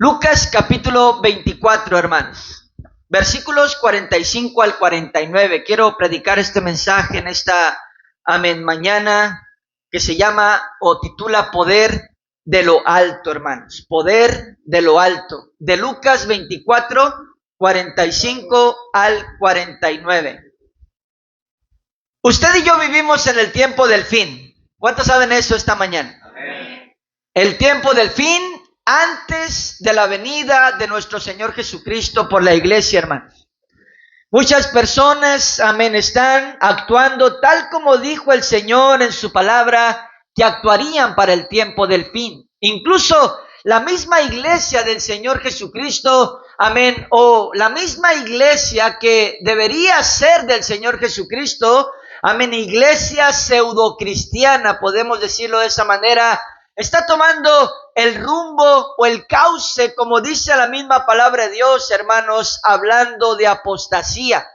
Lucas capítulo 24, hermanos. Versículos 45 al 49. Quiero predicar este mensaje en esta mañana que se llama o titula Poder de lo Alto, hermanos. Poder de lo Alto. De Lucas 24, 45 al 49. Usted y yo vivimos en el tiempo del fin. ¿Cuántos saben eso esta mañana? Amén. El tiempo del fin antes de la venida de nuestro Señor Jesucristo por la iglesia, hermanos. Muchas personas, amén, están actuando tal como dijo el Señor en su palabra que actuarían para el tiempo del fin. Incluso la misma iglesia del Señor Jesucristo, amén, o la misma iglesia que debería ser del Señor Jesucristo, amén, iglesia pseudocristiana, podemos decirlo de esa manera, está tomando el rumbo o el cauce, como dice la misma palabra de Dios, hermanos, hablando de apostasía,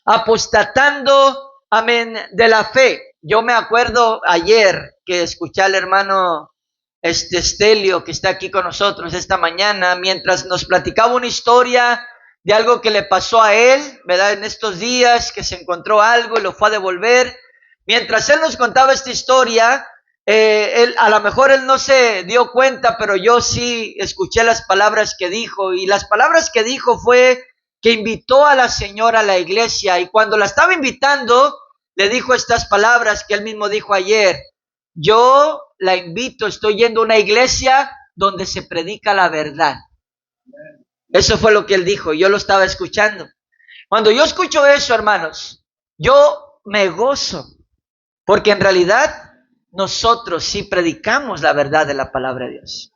apostatando, amén, de la fe. Yo me acuerdo ayer que escuché al hermano Estelio, que está aquí con nosotros esta mañana, mientras nos platicaba una historia de algo que le pasó a él, ¿verdad? En estos días que se encontró algo y lo fue a devolver. Mientras él nos contaba esta historia, a lo mejor él no se dio cuenta, pero yo sí escuché las palabras que dijo, y las palabras que dijo fue que invitó a la señora a la iglesia, y cuando la estaba invitando, le dijo estas palabras que él mismo dijo ayer: yo la invito, estoy yendo a una iglesia donde se predica la verdad. Eso fue lo que él dijo, yo lo estaba escuchando. Cuando yo escucho eso, hermanos, yo me gozo, porque en realidad nosotros sí predicamos la verdad de la palabra de Dios,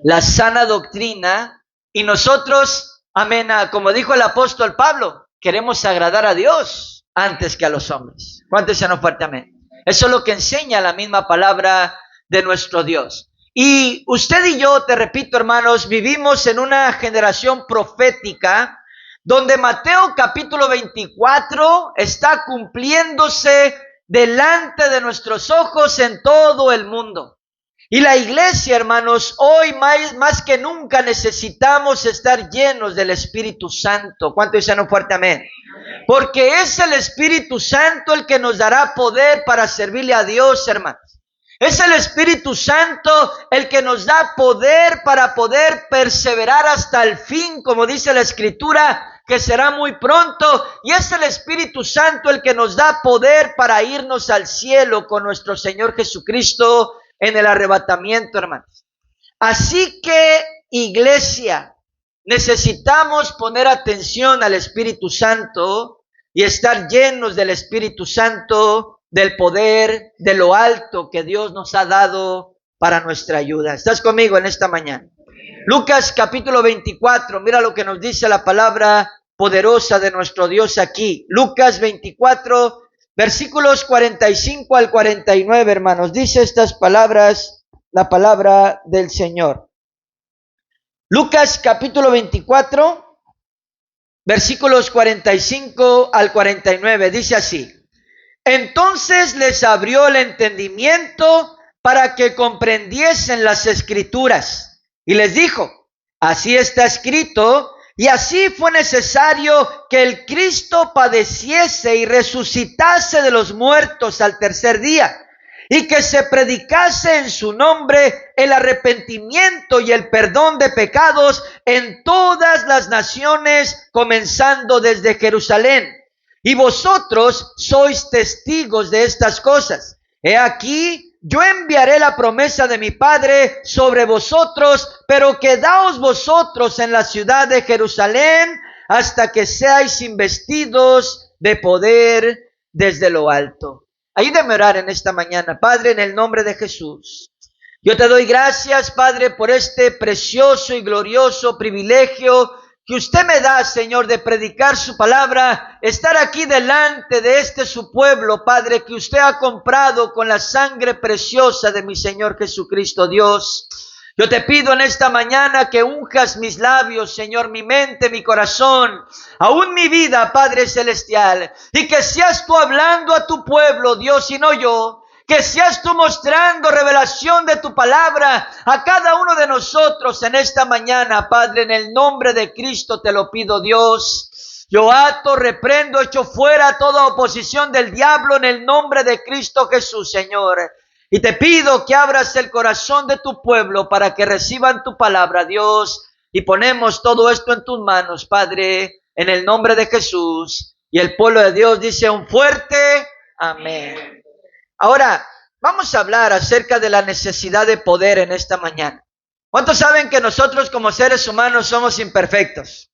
la sana doctrina, y nosotros, amén, como dijo el apóstol Pablo, queremos agradar a Dios antes que a los hombres. ¿Cuántos se nos fuerte amén? Eso es lo que enseña la misma palabra de nuestro Dios. Y usted y yo, te repito, hermanos, vivimos en una generación profética donde Mateo capítulo 24 está cumpliéndose delante de nuestros ojos en todo el mundo. Y la iglesia, hermanos, hoy más que nunca necesitamos estar llenos del Espíritu Santo. ¿Cuánto dicen un fuerte amén? Porque es el Espíritu Santo el que nos dará poder para servirle a Dios, hermanos. Es el Espíritu Santo el que nos da poder para poder perseverar hasta el fin, como dice la Escritura, que será muy pronto, y es el Espíritu Santo el que nos da poder para irnos al cielo con nuestro Señor Jesucristo en el arrebatamiento, hermanos. Así que, iglesia, necesitamos poner atención al Espíritu Santo y estar llenos del Espíritu Santo, del poder, de lo alto que Dios nos ha dado para nuestra ayuda. ¿Estás conmigo en esta mañana? Lucas capítulo 24, mira lo que nos dice la palabra poderosa de nuestro Dios aquí. Lucas 24, versículos 45 al 49, hermanos. Dice estas palabras, la palabra del Señor. Lucas capítulo 24, versículos 45 al 49, dice así: entonces les abrió el entendimiento para que comprendiesen las Escrituras. Y les dijo: así está escrito, y así fue necesario que el Cristo padeciese y resucitase de los muertos al tercer día, y que se predicase en su nombre el arrepentimiento y el perdón de pecados en todas las naciones, comenzando desde Jerusalén. Y vosotros sois testigos de estas cosas. He aquí, yo enviaré la promesa de mi Padre sobre vosotros, pero quedaos vosotros en la ciudad de Jerusalén hasta que seáis investidos de poder desde lo alto. Ayúdame a orar en esta mañana. Padre, en el nombre de Jesús, yo te doy gracias, Padre, por este precioso y glorioso privilegio que usted me da, Señor, de predicar su palabra, estar aquí delante de su pueblo, Padre, que usted ha comprado con la sangre preciosa de mi Señor Jesucristo, Dios. Yo te pido en esta mañana que unjas mis labios, Señor, mi mente, mi corazón, aún mi vida, Padre Celestial, y que seas tú hablando a tu pueblo, Dios, y no yo. Que seas tú mostrando revelación de tu palabra a cada uno de nosotros en esta mañana, Padre, en el nombre de Cristo te lo pido, Dios. Yo ato, reprendo, echo fuera toda oposición del diablo en el nombre de Cristo Jesús, Señor. Y te pido que abras el corazón de tu pueblo para que reciban tu palabra, Dios. Y ponemos todo esto en tus manos, Padre, en el nombre de Jesús. Y el pueblo de Dios dice un fuerte amén. Ahora, vamos a hablar acerca de la necesidad de poder en esta mañana. ¿Cuántos saben que nosotros como seres humanos somos imperfectos?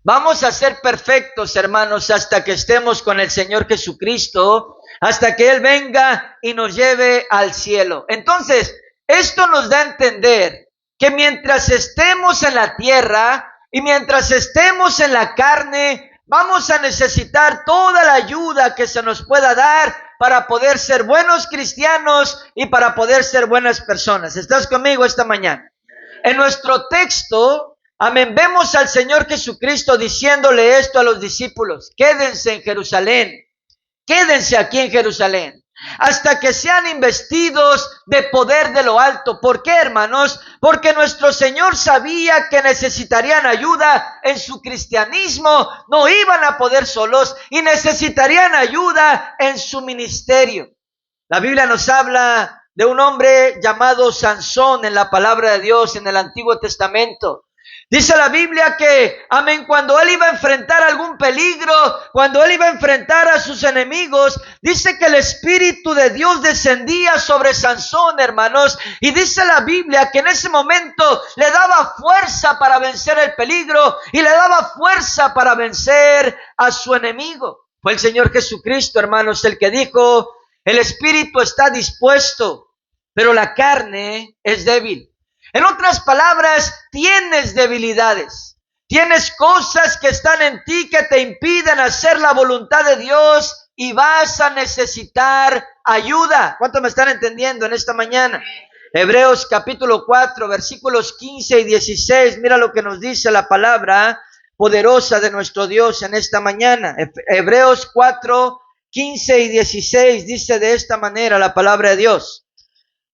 Vamos a ser perfectos, hermanos, hasta que estemos con el Señor Jesucristo, hasta que Él venga y nos lleve al cielo. Entonces, esto nos da a entender que mientras estemos en la tierra y mientras estemos en la carne, vamos a necesitar toda la ayuda que se nos pueda dar para poder ser buenos cristianos y para poder ser buenas personas. ¿Estás conmigo esta mañana? En nuestro texto, amén, vemos al Señor Jesucristo diciéndole esto a los discípulos: quédense en Jerusalén, quédense aquí en Jerusalén, hasta que sean investidos de poder de lo alto. ¿Por qué, hermanos? Porque nuestro Señor sabía que necesitarían ayuda en su cristianismo, no iban a poder solos y necesitarían ayuda en su ministerio. La Biblia nos habla de un hombre llamado Sansón en la palabra de Dios en el Antiguo Testamento. Dice la Biblia que, amén, cuando él iba a enfrentar algún peligro, cuando él iba a enfrentar a sus enemigos, dice que el Espíritu de Dios descendía sobre Sansón, hermanos, y dice la Biblia que en ese momento le daba fuerza para vencer el peligro y le daba fuerza para vencer a su enemigo. Fue el Señor Jesucristo, hermanos, el que dijo: el Espíritu está dispuesto, pero la carne es débil. En otras palabras, tienes debilidades, tienes cosas que están en ti que te impiden hacer la voluntad de Dios y vas a necesitar ayuda. ¿Cuántos me están entendiendo en esta mañana? Hebreos capítulo 4, versículos 15 y 16, mira lo que nos dice la palabra poderosa de nuestro Dios en esta mañana. Hebreos 4, 15 y 16 dice de esta manera la palabra de Dios: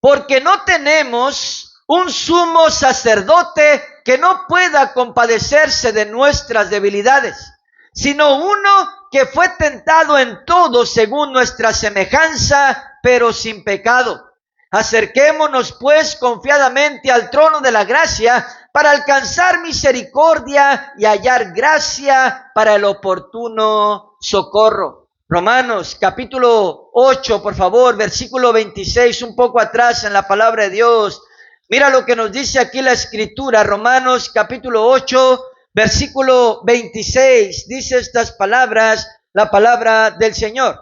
porque no tenemos un sumo sacerdote que no pueda compadecerse de nuestras debilidades, sino uno que fue tentado en todo según nuestra semejanza, pero sin pecado. Acerquémonos pues confiadamente al trono de la gracia para alcanzar misericordia y hallar gracia para el oportuno socorro. Romanos capítulo 8, por favor, versículo 26, un poco atrás en la palabra de Dios. Mira lo que nos dice aquí la Escritura, Romanos capítulo 8, versículo 26. Dice estas palabras, la palabra del Señor: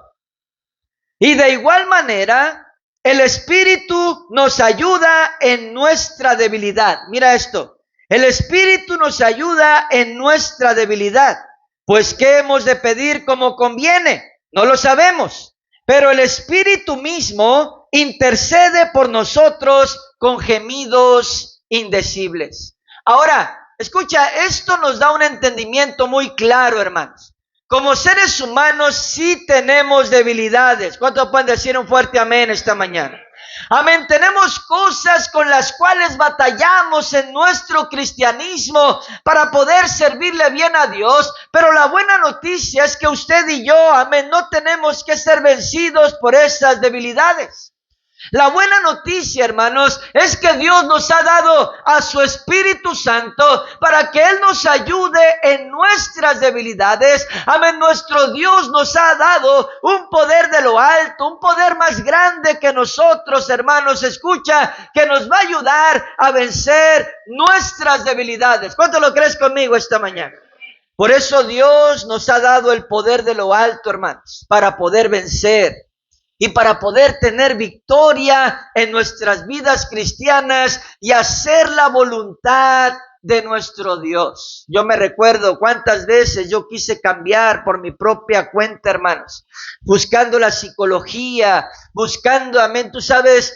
y de igual manera, el Espíritu nos ayuda en nuestra debilidad. Mira esto: el Espíritu nos ayuda en nuestra debilidad. Pues ¿qué hemos de pedir como conviene? No lo sabemos, pero el Espíritu mismo intercede por nosotros con gemidos indecibles. Ahora, escucha, esto nos da un entendimiento muy claro, hermanos. Como seres humanos sí tenemos debilidades. ¿Cuántos pueden decir un fuerte amén esta mañana? Amén. Tenemos cosas con las cuales batallamos en nuestro cristianismo para poder servirle bien a Dios, pero la buena noticia es que usted y yo, amén, no tenemos que ser vencidos por esas debilidades. La buena noticia, hermanos, es que Dios nos ha dado a su Espíritu Santo para que Él nos ayude en nuestras debilidades. Amén. Nuestro Dios nos ha dado un poder de lo alto, un poder más grande que nosotros, hermanos. Escucha, que nos va a ayudar a vencer nuestras debilidades. ¿Cuánto lo crees conmigo esta mañana? Por eso Dios nos ha dado el poder de lo alto, hermanos, para poder vencer y para poder tener victoria en nuestras vidas cristianas y hacer la voluntad de nuestro Dios. Yo me recuerdo cuántas veces yo quise cambiar por mi propia cuenta, hermanos, buscando la psicología, buscando, amén, tú sabes,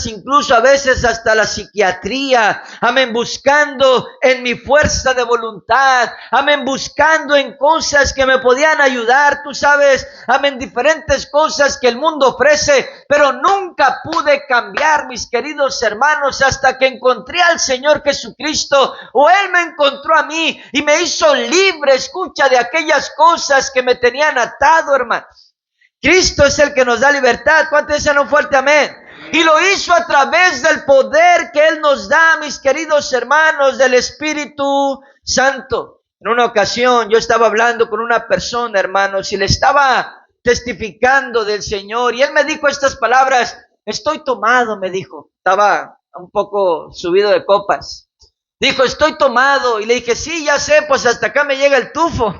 incluso a veces hasta la psiquiatría, amén, buscando en mi fuerza de voluntad, amén, buscando en cosas que me podían ayudar, tú sabes, amén, diferentes cosas que el mundo ofrece, pero nunca pude cambiar, mis queridos hermanos, hasta que encontré al Señor Jesucristo, o Él me encontró a mí y me hizo libre, escucha, de aquellas cosas que me tenían atado, hermanos. Cristo es el que nos da libertad. ¿Cuántos dicen un fuerte amén? Y lo hizo a través del poder que Él nos da, mis queridos hermanos, del Espíritu Santo. En una ocasión yo estaba hablando con una persona, hermanos, y le estaba testificando del Señor, y Él me dijo estas palabras: estoy tomado, me dijo. Estaba un poco subido de copas. Dijo, estoy tomado. Y le dije, sí, ya sé, pues hasta acá me llega el tufo.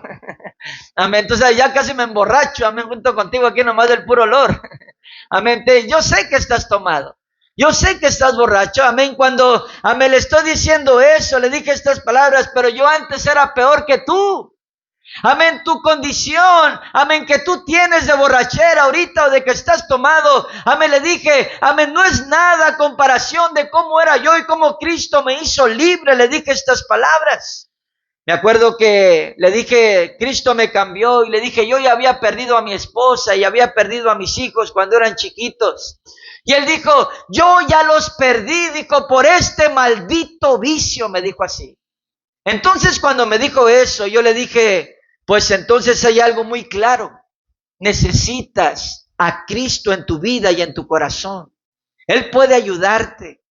Amén. Entonces ya casi me emborracho. Amén. Junto contigo aquí nomás del puro olor. Amén. Yo sé que estás tomado. Yo sé que estás borracho. Amén. Cuando le estoy diciendo eso, le dije estas palabras, pero yo antes era peor que tú. Amén, tu condición, amén, que tú tienes de borrachera ahorita o de que estás tomado, amén, le dije, amén, no es nada a comparación de cómo era yo y cómo Cristo me hizo libre. Le dije estas palabras. Me acuerdo que le dije, Cristo me cambió, y le dije, yo ya había perdido a mi esposa y había perdido a mis hijos cuando eran chiquitos. Y él dijo, yo ya los perdí, dijo, por este maldito vicio, me dijo así. Entonces cuando me dijo eso, yo le dije, pues entonces hay algo muy claro. Necesitas a Cristo en tu vida y en tu corazón. Él puede ayudarte.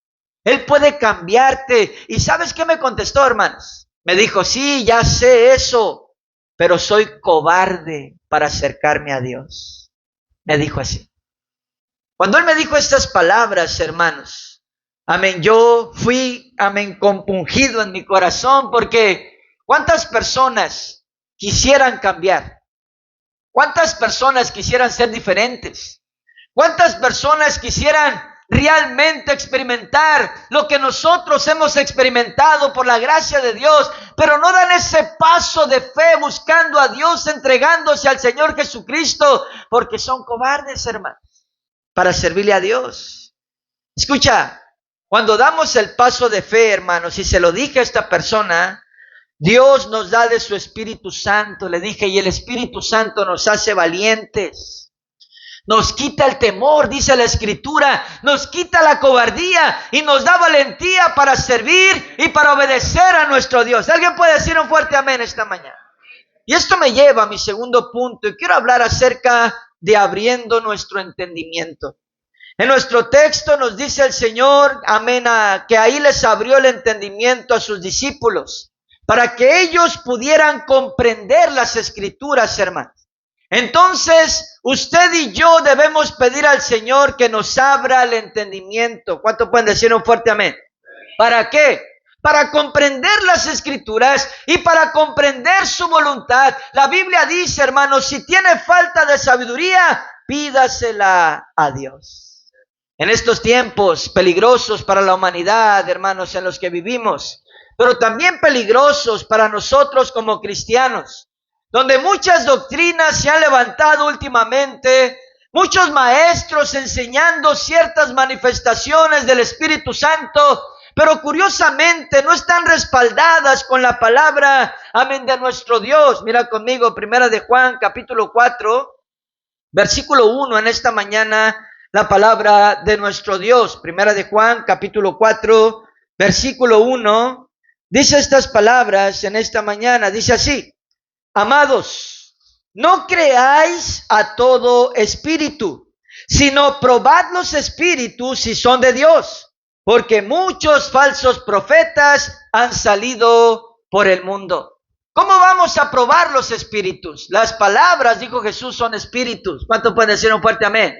Él puede cambiarte. ¿Y sabes qué me contestó, hermanos? Me dijo, sí, ya sé eso, pero soy cobarde para acercarme a Dios. Me dijo así. Cuando Él me dijo estas palabras, hermanos, amén, yo fui, amén, compungido en mi corazón, porque ¿cuántas personas quisieran cambiar? ¿Cuántas personas quisieran ser diferentes? ¿Cuántas personas quisieran realmente experimentar lo que nosotros hemos experimentado por la gracia de Dios, pero no dan ese paso de fe buscando a Dios, entregándose al Señor Jesucristo, porque son cobardes, hermanos, para servirle a Dios? Escucha, cuando damos el paso de fe, hermanos, y se lo dije a esta persona, Dios nos da de su Espíritu Santo, le dije, y el Espíritu Santo nos hace valientes. Nos quita el temor, dice la Escritura, nos quita la cobardía y nos da valentía para servir y para obedecer a nuestro Dios. ¿Alguien puede decir un fuerte amén esta mañana? Y esto me lleva a mi segundo punto, y quiero hablar acerca de abriendo nuestro entendimiento. En nuestro texto nos dice el Señor, amén, que ahí les abrió el entendimiento a sus discípulos, para que ellos pudieran comprender las Escrituras, hermanos. Entonces, usted y yo debemos pedir al Señor que nos abra el entendimiento. ¿Cuánto pueden decir un fuerte amén? ¿Para qué? Para comprender las Escrituras y para comprender su voluntad. La Biblia dice, hermanos, si tiene falta de sabiduría, pídasela a Dios. En estos tiempos peligrosos para la humanidad, hermanos, en los que vivimos, pero también peligrosos para nosotros como cristianos, donde muchas doctrinas se han levantado últimamente, muchos maestros enseñando ciertas manifestaciones del Espíritu Santo, pero curiosamente no están respaldadas con la palabra, amén, de nuestro Dios. Mira conmigo, 1 de Juan, capítulo 4, versículo 1, en esta mañana, la palabra de nuestro Dios. 1 de Juan, capítulo 4, versículo 1, dice estas palabras en esta mañana, dice así: amados, no creáis a todo espíritu, sino probad los espíritus si son de Dios, porque muchos falsos profetas han salido por el mundo. ¿Cómo vamos a probar los espíritus? Las palabras, dijo Jesús, son espíritus. ¿Cuánto pueden decir un fuerte amén?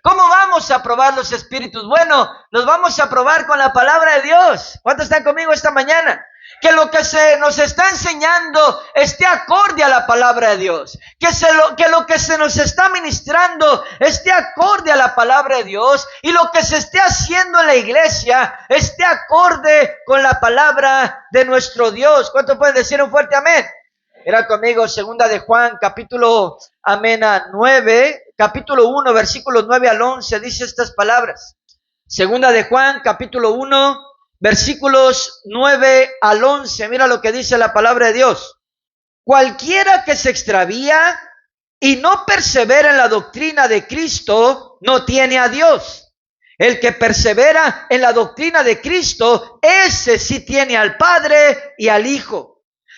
¿Cómo vamos a probar los espíritus? Bueno, los vamos a probar con la palabra de Dios. ¿Cuántos están conmigo esta mañana? Que lo que se nos está enseñando esté acorde a la palabra de Dios. Que lo que se nos está ministrando esté acorde a la palabra de Dios. Y lo que se esté haciendo en la iglesia esté acorde con la palabra de nuestro Dios. ¿Cuánto pueden decir un fuerte amén? Era conmigo, segunda de Juan, capítulo 1, versículos 9 al 11, dice estas palabras. Segunda de Juan, capítulo 1, versículos 9 al 11. Mira lo que dice la palabra de Dios. Cualquiera que se extravía y no persevera en la doctrina de Cristo, no tiene a Dios. El que persevera en la doctrina de Cristo, ese sí tiene al Padre y al Hijo.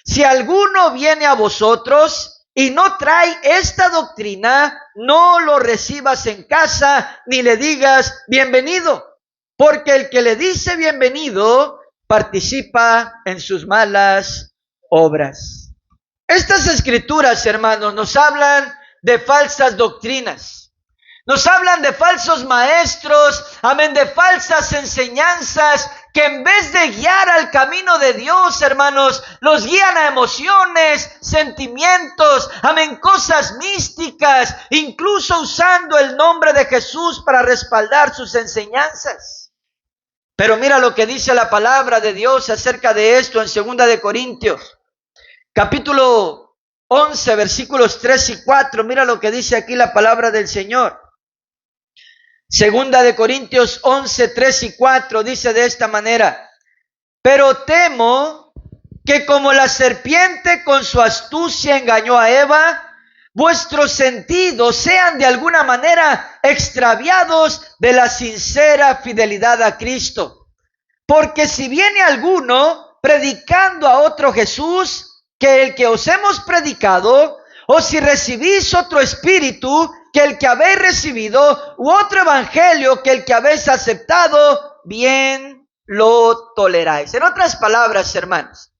Si alguno viene a vosotros y no trae esta doctrina, no lo recibas en casa ni le digas bienvenido, porque el que le dice bienvenido participa en sus malas obras. Estas escrituras, hermanos, nos hablan de falsas doctrinas. Nos hablan de falsos maestros, amén, de falsas enseñanzas que en vez de guiar al camino de Dios, hermanos, los guían a emociones, sentimientos, amén, cosas místicas, incluso usando el nombre de Jesús para respaldar sus enseñanzas. Pero mira lo que dice la palabra de Dios acerca de esto en 2 de Corintios, capítulo 11, versículos 3 y 4. Mira lo que dice aquí la palabra del Señor. 2 de Corintios 11, 3 y 4 dice de esta manera: pero temo que como la serpiente con su astucia engañó a Eva, vuestros sentidos sean de alguna manera extraviados de la sincera fidelidad a Cristo. Porque si viene alguno predicando a otro Jesús que el que os hemos predicado, o si recibís otro espíritu que el que habéis recibido, u otro evangelio que el que habéis aceptado, bien lo toleráis. En otras palabras, hermanos,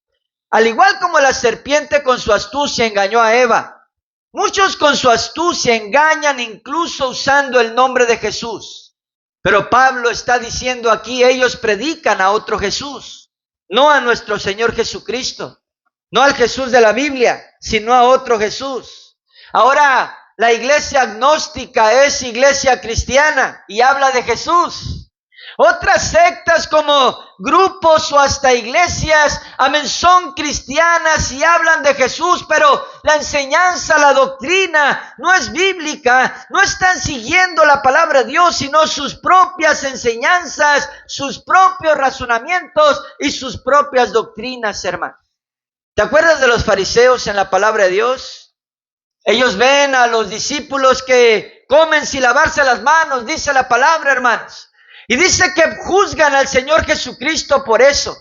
al igual como la serpiente con su astucia engañó a Eva, muchos con su astucia engañan incluso usando el nombre de Jesús. Pero Pablo está diciendo aquí, ellos predican a otro Jesús, no a nuestro Señor Jesucristo, no al Jesús de la Biblia, sino a otro Jesús. Ahora, la iglesia agnóstica es iglesia cristiana y habla de Jesús. Otras sectas como grupos o hasta iglesias, amén, son cristianas y hablan de Jesús, pero la enseñanza, la doctrina no es bíblica, no están siguiendo la palabra de Dios, sino sus propias enseñanzas, sus propios razonamientos y sus propias doctrinas, hermano. ¿Te acuerdas de los fariseos en la palabra de Dios? Ellos ven a los discípulos que comen sin lavarse las manos, dice la palabra, hermanos. Y dice que juzgan al Señor Jesucristo por eso.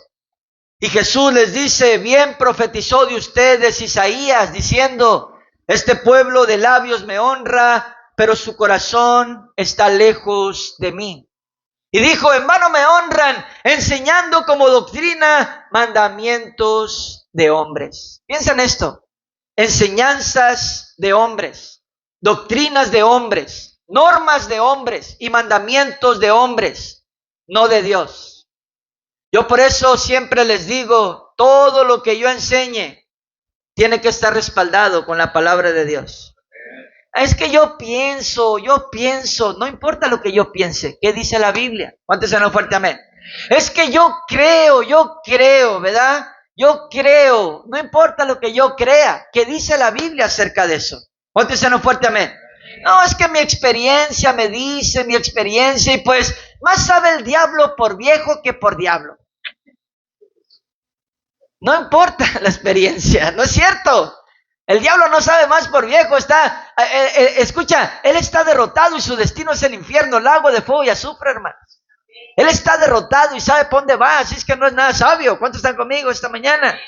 Y Jesús les dice, bien profetizó de ustedes Isaías, diciendo, este pueblo de labios me honra, pero su corazón está lejos de mí. Y dijo, en vano me honran, enseñando como doctrina mandamientos de hombres. Piensa en esto. Enseñanzas de hombres, doctrinas de hombres, normas de hombres y mandamientos de hombres, no de Dios. Yo por eso siempre les digo, todo lo que yo enseñe tiene que estar respaldado con la palabra de Dios. Es que yo pienso, no importa lo que yo piense, ¿qué dice la Biblia? ¿Cuántos se nos fuerte amén? Es que yo creo, ¿verdad? Yo creo, no importa lo que yo crea, ¿qué dice la Biblia acerca de eso? Póntese fuerte amén. No, es que mi experiencia me dice, mi experiencia, y pues más sabe el diablo por viejo que por diablo. No importa la experiencia, ¿no es cierto? El diablo no sabe más por viejo, escucha, él está derrotado y su destino es el infierno, lago de fuego y azufre, hermanos. Él está derrotado y sabe por dónde va, así es que no es nada sabio. ¿Cuántos están conmigo esta mañana?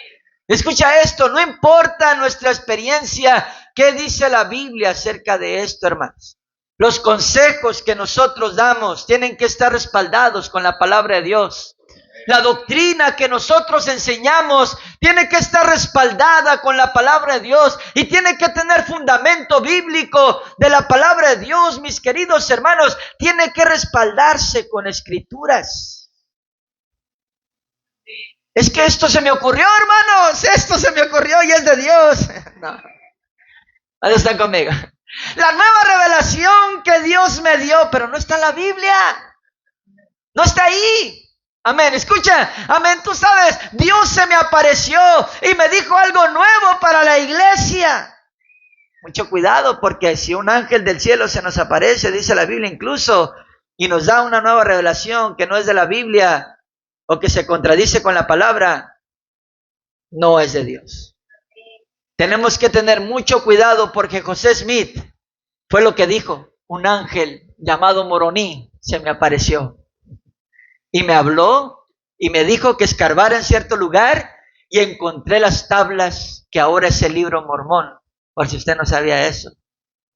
Escucha esto, no importa nuestra experiencia, ¿qué dice la Biblia acerca de esto, hermanos? Los consejos que nosotros damos tienen que estar respaldados con la palabra de Dios. La doctrina que nosotros enseñamos tiene que estar respaldada con la palabra de Dios y tiene que tener fundamento bíblico de la palabra de Dios, mis queridos hermanos. Tiene que respaldarse con escrituras. Es que esto se me ocurrió, hermanos, esto se me ocurrió y es de Dios. No, ¿dónde están conmigo? La nueva revelación que Dios me dio, pero no está en la Biblia. No está ahí. Amén, escucha, amén, tú sabes, Dios se me apareció y me dijo algo nuevo para la iglesia. Mucho cuidado, porque si un ángel del cielo se nos aparece, dice la Biblia incluso, y nos da una nueva revelación que no es de la Biblia, o que se contradice con la palabra, no es de Dios. Tenemos que tener mucho cuidado, porque José Smith fue lo que dijo: un ángel llamado Moroni se me apareció y me habló y me dijo que escarbara en cierto lugar y encontré las tablas que ahora es el libro mormón, por si usted no sabía eso.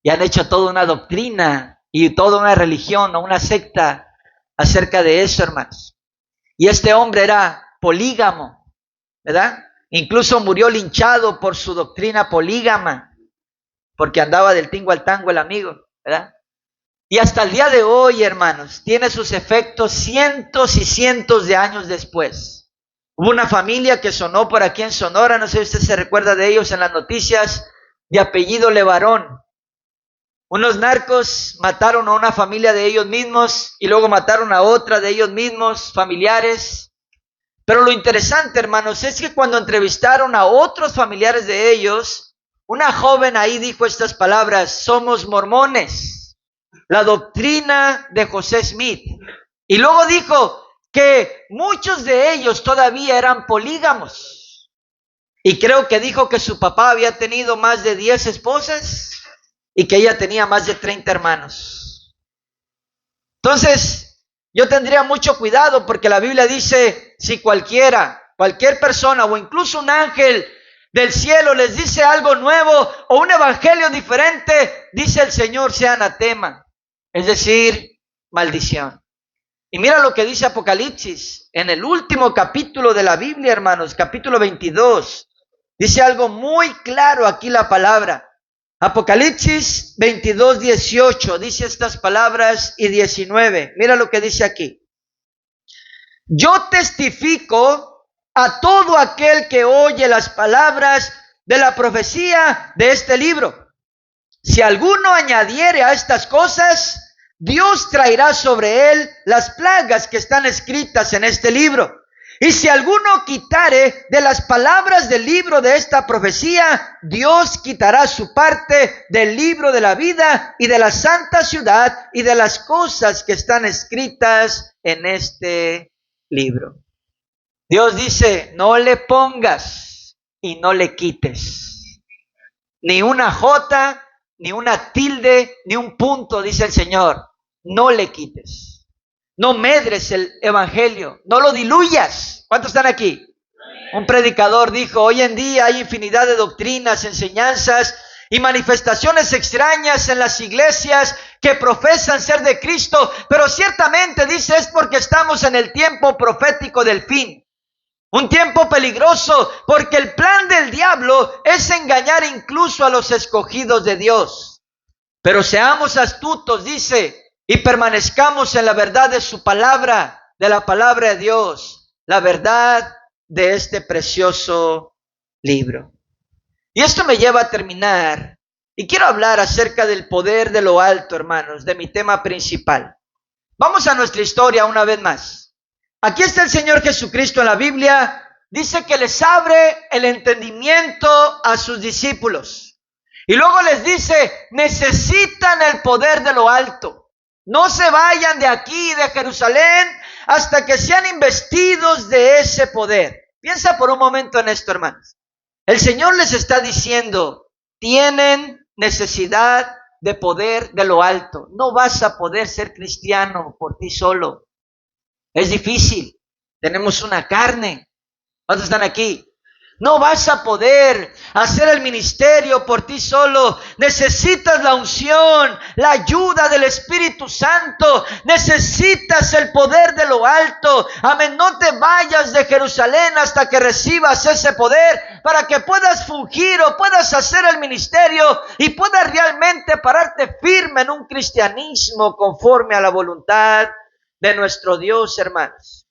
Y han hecho toda una doctrina y toda una religión o una secta acerca de eso, hermanos. Y este hombre era polígamo, ¿verdad? Incluso murió linchado por su doctrina polígama, porque andaba del tingo al tango el amigo, ¿verdad? Y hasta el día de hoy, hermanos, tiene sus efectos cientos y cientos de años después. Hubo una familia que sonó por aquí en Sonora, no sé si usted se recuerda de ellos en las noticias, de apellido Levarón. Unos narcos mataron a una familia de ellos mismos y luego mataron a otra de ellos mismos, familiares. Pero lo interesante, hermanos, es que cuando entrevistaron a otros familiares de ellos, una joven ahí dijo estas palabras: somos mormones. La doctrina de José Smith. Y luego dijo que muchos de ellos todavía eran polígamos. Y creo que dijo que su papá había tenido más de 10 esposas y que ella tenía más de 30 hermanos. Entonces, yo tendría mucho cuidado, porque la Biblia dice, si cualquier persona o incluso un ángel del cielo les dice algo nuevo o un evangelio diferente, dice el Señor, sea anatema. Es decir, maldición. Y mira lo que dice Apocalipsis, en el último capítulo de la Biblia, hermanos, capítulo 22. Dice algo muy claro aquí la palabra. Apocalipsis 22, 18, dice estas palabras, y 19. Mira lo que dice aquí. Yo testifico a todo aquel que oye las palabras de la profecía de este libro. Si alguno añadiere a estas cosas, Dios traerá sobre él las plagas que están escritas en este libro. Y si alguno quitare de las palabras del libro de esta profecía, Dios quitará su parte del libro de la vida y de la santa ciudad y de las cosas que están escritas en este libro. Dios dice, no le pongas y no le quites. Ni una jota, ni una tilde, ni un punto, dice el Señor. No le quites. No medres el evangelio. No lo diluyas. ¿Cuántos están aquí? Un predicador dijo, hoy en día hay infinidad de doctrinas, enseñanzas y manifestaciones extrañas en las iglesias que profesan ser de Cristo, pero ciertamente, dice, es porque estamos en el tiempo profético del fin. Un tiempo peligroso, porque el plan del diablo es engañar incluso a los escogidos de Dios. Pero seamos astutos, dice, y permanezcamos en la verdad de su palabra, de la palabra de Dios, la verdad de este precioso libro. Y esto me lleva a terminar, y quiero hablar acerca del poder de lo alto, hermanos, de mi tema principal. Vamos a nuestra historia una vez más. Aquí está el Señor Jesucristo en la Biblia. Dice que les abre el entendimiento a sus discípulos. Y luego les dice, necesitan el poder de lo alto. No se vayan de aquí, de Jerusalén, hasta que sean investidos de ese poder. Piensa por un momento en esto, hermanos. El Señor les está diciendo, tienen necesidad de poder de lo alto. No vas a poder ser cristiano por ti solo. Es difícil. Tenemos una carne. ¿Cuántos están aquí? No vas a poder hacer el ministerio por ti solo. Necesitas la unción, la ayuda del Espíritu Santo. Necesitas el poder de lo alto. Amén. No te vayas de Jerusalén hasta que recibas ese poder para que puedas fungir o puedas hacer el ministerio y puedas realmente pararte firme en un cristianismo conforme a la voluntad de nuestro Dios, hermanos.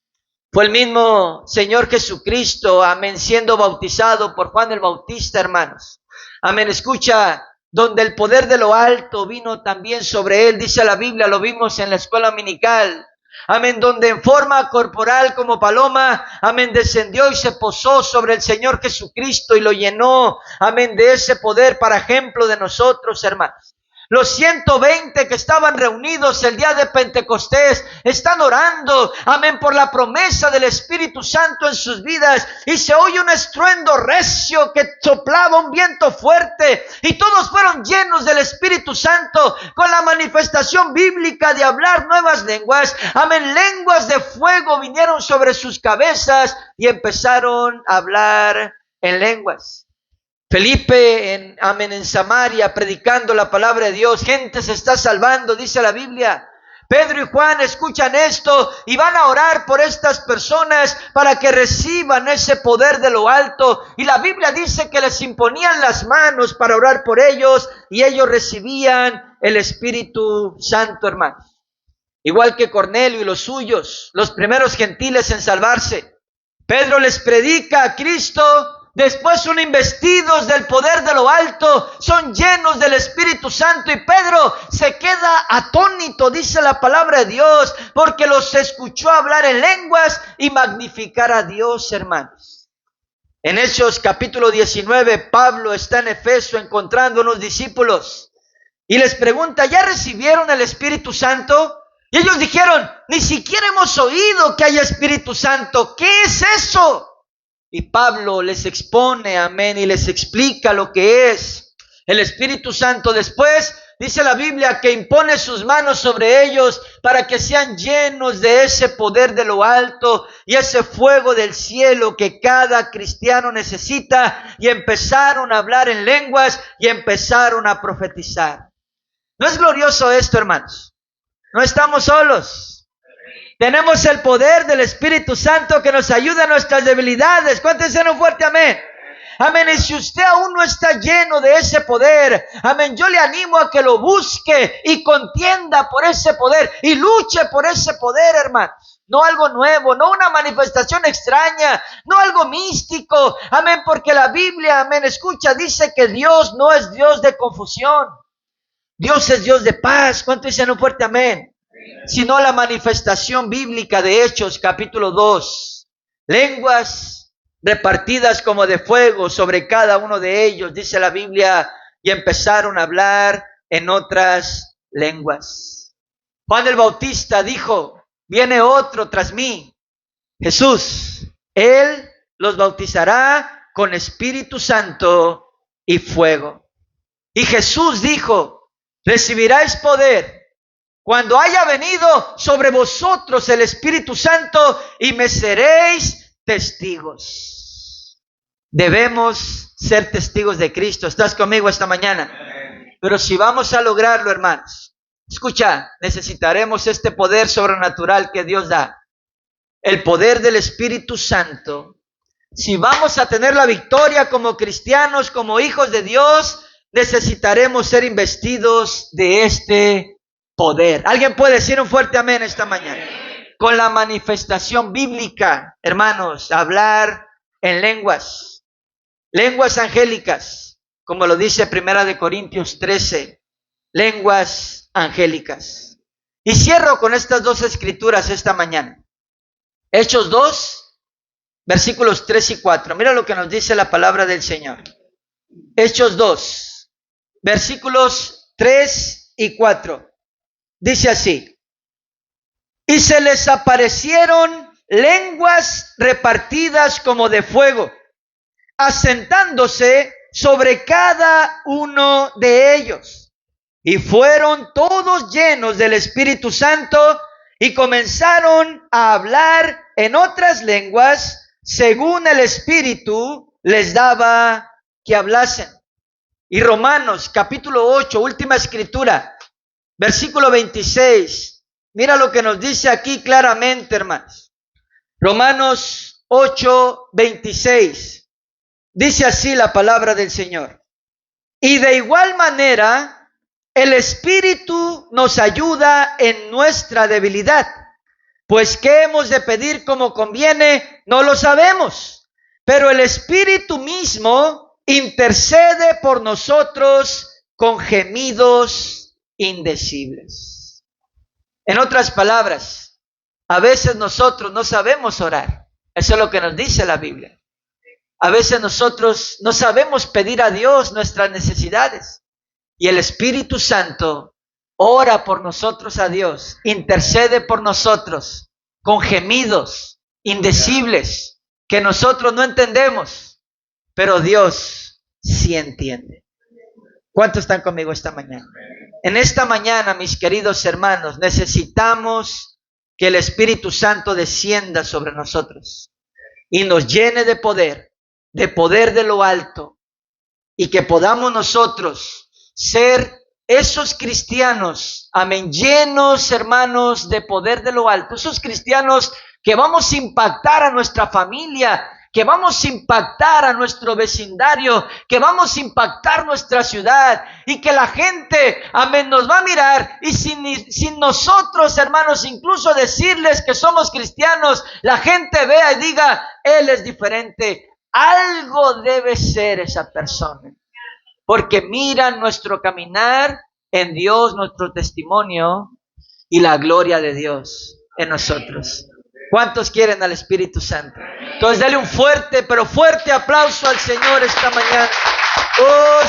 Fue el mismo Señor Jesucristo, amén, siendo bautizado por Juan el Bautista, hermanos. Amén, escucha, donde el poder de lo alto vino también sobre él, dice la Biblia, lo vimos en la escuela dominical. Amén, donde en forma corporal como paloma, amén, descendió y se posó sobre el Señor Jesucristo y lo llenó, amén, de ese poder para ejemplo de nosotros, hermanos. Los 120 que estaban reunidos el día de Pentecostés están orando, amén, por la promesa del Espíritu Santo en sus vidas. Y se oye un estruendo recio que soplaba un viento fuerte. Y todos fueron llenos del Espíritu Santo con la manifestación bíblica de hablar nuevas lenguas. Amén, lenguas de fuego vinieron sobre sus cabezas y empezaron a hablar en lenguas. Felipe en Samaria predicando la palabra de Dios, gente se está salvando, dice la Biblia. Pedro y Juan escuchan esto y van a orar por estas personas para que reciban ese poder de lo alto. Y la Biblia dice que les imponían las manos para orar por ellos y ellos recibían el Espíritu Santo, hermanos. Igual que Cornelio y los suyos, los primeros gentiles en salvarse. Pedro les predica a Cristo. Después son investidos del poder de lo alto, son llenos del Espíritu Santo y Pedro se queda atónito, dice la palabra de Dios, porque los escuchó hablar en lenguas y magnificar a Dios, hermanos. En Hechos capítulo 19, Pablo está en Efeso encontrando unos discípulos y les pregunta, ¿ya recibieron el Espíritu Santo? Y ellos dijeron, ni siquiera hemos oído que haya Espíritu Santo, ¿qué es eso? Y Pablo les expone, amén, y les explica lo que es el Espíritu Santo. Después dice la Biblia que impone sus manos sobre ellos para que sean llenos de ese poder de lo alto y ese fuego del cielo que cada cristiano necesita. Y empezaron a hablar en lenguas y empezaron a profetizar. ¿No es glorioso esto, hermanos? No estamos solos. Tenemos el poder del Espíritu Santo que nos ayuda en nuestras debilidades. ¿Cuántos dicen un fuerte amén? Amén. Y si usted aún no está lleno de ese poder, amén, yo le animo a que lo busque y contienda por ese poder y luche por ese poder, hermano. No algo nuevo, no una manifestación extraña, no algo místico. Amén, porque la Biblia, amén, escucha, dice que Dios no es Dios de confusión. Dios es Dios de paz. ¿Cuántos dicen un fuerte amén? Sino la manifestación bíblica de Hechos capítulo 2. Lenguas repartidas como de fuego sobre cada uno de ellos, dice la Biblia, y empezaron a hablar en otras lenguas. Juan el Bautista dijo, viene otro tras mí, Jesús, Él los bautizará con Espíritu Santo y fuego. Y Jesús dijo, recibiráis poder cuando haya venido sobre vosotros el Espíritu Santo y me seréis testigos. Debemos ser testigos de Cristo. ¿Estás conmigo esta mañana? Pero si vamos a lograrlo, hermanos, escucha, necesitaremos este poder sobrenatural que Dios da. El poder del Espíritu Santo. Si vamos a tener la victoria como cristianos, como hijos de Dios, necesitaremos ser investidos de este poder. ¿Alguien puede decir un fuerte amén esta mañana? Con la manifestación bíblica, hermanos, hablar en lenguas, lenguas angélicas, como lo dice 1 Corintios 13, lenguas angélicas. Y cierro con estas dos escrituras esta mañana. Hechos 2, versículos 3 y 4. Mira lo que nos dice la palabra del Señor. Hechos 2, versículos 3 y 4. Dice así, y se les aparecieron lenguas repartidas como de fuego, asentándose sobre cada uno de ellos. Y fueron todos llenos del Espíritu Santo y comenzaron a hablar en otras lenguas, según el Espíritu les daba que hablasen. Y Romanos capítulo 8, última escritura, versículo 26. Mira lo que nos dice aquí claramente, hermanos. Romanos 8, 26. Dice así la palabra del Señor. Y de igual manera, el Espíritu nos ayuda en nuestra debilidad, Pues qué hemos de pedir como conviene, no lo sabemos. Pero el Espíritu mismo intercede por nosotros con gemidos indecibles. En otras palabras, a veces nosotros no sabemos orar. Eso es lo que nos dice la Biblia. A veces nosotros no sabemos pedir a Dios nuestras necesidades. Y el Espíritu Santo ora por nosotros a Dios, intercede por nosotros con gemidos indecibles que nosotros no entendemos, pero Dios sí entiende. ¿Cuántos están conmigo esta mañana? En esta mañana, mis queridos hermanos, necesitamos que el Espíritu Santo descienda sobre nosotros y nos llene de poder de lo alto, y que podamos nosotros ser esos cristianos, amén, llenos, hermanos, de poder de lo alto, esos cristianos que vamos a impactar a nuestra familia, que vamos a impactar a nuestro vecindario, que vamos a impactar nuestra ciudad, y que la gente, amén, nos va a mirar, y sin nosotros, hermanos, incluso decirles que somos cristianos, la gente vea y diga, él es diferente, algo debe ser esa persona. Porque miran nuestro caminar en Dios, nuestro testimonio y la gloria de Dios en nosotros. ¿Cuántos quieren al Espíritu Santo? Entonces dale un fuerte, pero fuerte aplauso al Señor esta mañana. Oh,